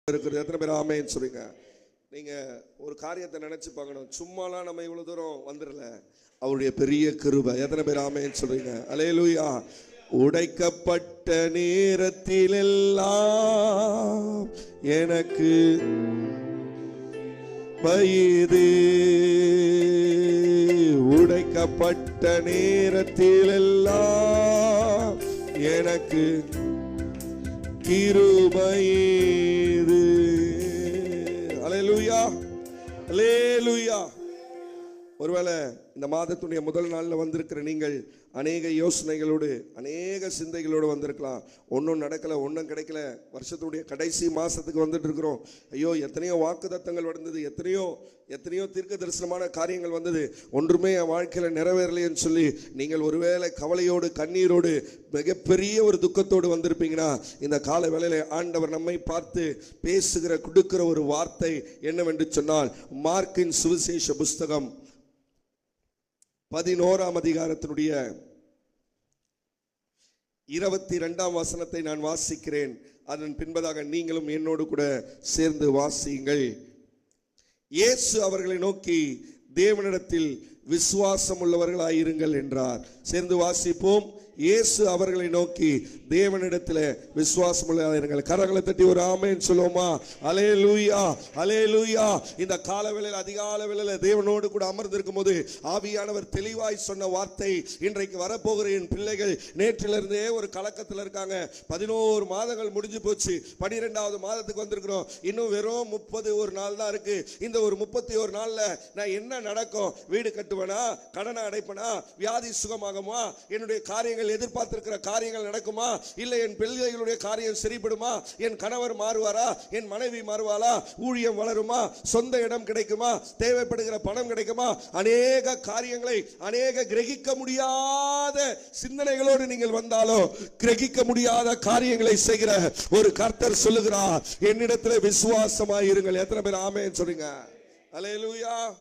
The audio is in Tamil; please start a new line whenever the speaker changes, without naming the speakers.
இருக்குது. எத்தனை பேர் ஆமேன்னு சொல்றீங்க? நீங்க ஒரு காரியத்தை நினைச்சு பார்க்கணும். சும்மாலாம் நம்ம இவ்வளவு தூரம் வந்துடல, அவருடைய பெரிய கிருபை. எத்தனை பேர் ஆமேன்னு சொல்றீங்க? அல்லேலூயா. உடைக்கப்பட்ட நேரத்திலெல்லாம் எனக்கு வயது, உடைக்கப்பட்ட நேரத்திலெல்லாம் எனக்கு கிருபையேது. அல்லேலூயா, அல்லேலூயா. ஒருவேளை இந்த மாதத்துடைய முதல் நாளில் வந்திருக்கிற நீங்கள் அநேக யோசனைகளோடு அநேக சிந்தைகளோடு வந்திருக்கலாம். ஒன்றும் நடக்கலை, ஒன்றும் கிடைக்கல. வருஷத்துடைய கடைசி மாதத்துக்கு வந்துட்டு இருக்கிறோம். ஐயோ, எத்தனையோ வாக்குத்தத்தங்கள் வந்தது, எத்தனையோ தீர்க்க தரிசனமான காரியங்கள் வந்தது, ஒன்றுமே என் வாழ்க்கையில் நிறைவேறலைன்னு சொல்லி நீங்கள் ஒருவேளை கவலையோடு கண்ணீரோடு மிகப்பெரிய ஒரு துக்கத்தோடு வந்திருப்பீங்கன்னா, இந்த கால வேளையில ஆண்டவர் நம்மை பார்த்து பேசுகிற கொடுக்கிற ஒரு வார்த்தை என்னவென்று சொன்னால், மார்க்கின் சுவிசேஷ புஸ்தகம் 11ஆம் அதிகாரத்தினுடைய 22ஆம் வசனத்தை நான் வாசிக்கிறேன். அதன் பின்பதாக நீங்களும் என்னோடு கூட சேர்ந்து வாசியுங்கள். இயேசு அவர்களை நோக்கி, தேவனிடத்தில் விசுவாசம் உள்ளவர்களாயிருங்கள் என்றார். சேர்ந்து வாசிப்போம். இயேசு அவர்களை நோக்கி, தேவனிடத்தில் விசுவாசம் உள்ளவர்கள். கரங்களை தட்டி ஒரு ஆமென் சொல்லுவோமா? அல்லேலூயா, அல்லேலூயா. இந்த காலவேளையில் அதிகால வேளையில் தேவனோடு கூட அமர்ந்திருக்கும் போது ஆவியானவர் தெளிவாய் சொன்ன வார்த்தை, இன்றைக்கு வரப்போகிற என் பிள்ளைகள் நேற்றிலிருந்தே ஒரு கலக்கத்தில் இருக்காங்க. 11 மாதங்கள் முடிஞ்சு போச்சு, 12வது மாதத்துக்கு வந்திருக்கிறோம். இன்னும் வெறும் 31 நாள் தான் இருக்கு. இந்த ஒரு 31 நாள்ல நான் என்ன நடக்கும்? வீடு கட்டுவேனா? கடனை அடைப்பனா? வியாதி சுகமாகுமா? என்னுடைய காரியங்கள் எதிர்பார்த்திருக்கிற காரியங்கள் நடக்குமா? இல்லை என் பிள்ளைகளுடைய காரியம் சரிப்படுமா? என் கணவர் மாறுவாரா? என் மனைவி மாறுவாளா? ஊழியம் வளருமா? சொந்த இடம் கிடைக்குமா? தேவைப்படுகிற பணம் கிடைக்குமா? அநேக காரியங்களை, அநேக கிரகிக்க முடியாத சிந்தனைகளோடு நீங்கள் வந்தாலும் கிரகிக்க முடியாத காரியங்களை செய்கிற ஒரு கர்த்தர் சொல்லுகிறார், என்னிடத்தில் விசுவாசமாயிருங்கள். எத்தனை பேர் ஆமென் சொல்றீங்க? அல்லேலூயா.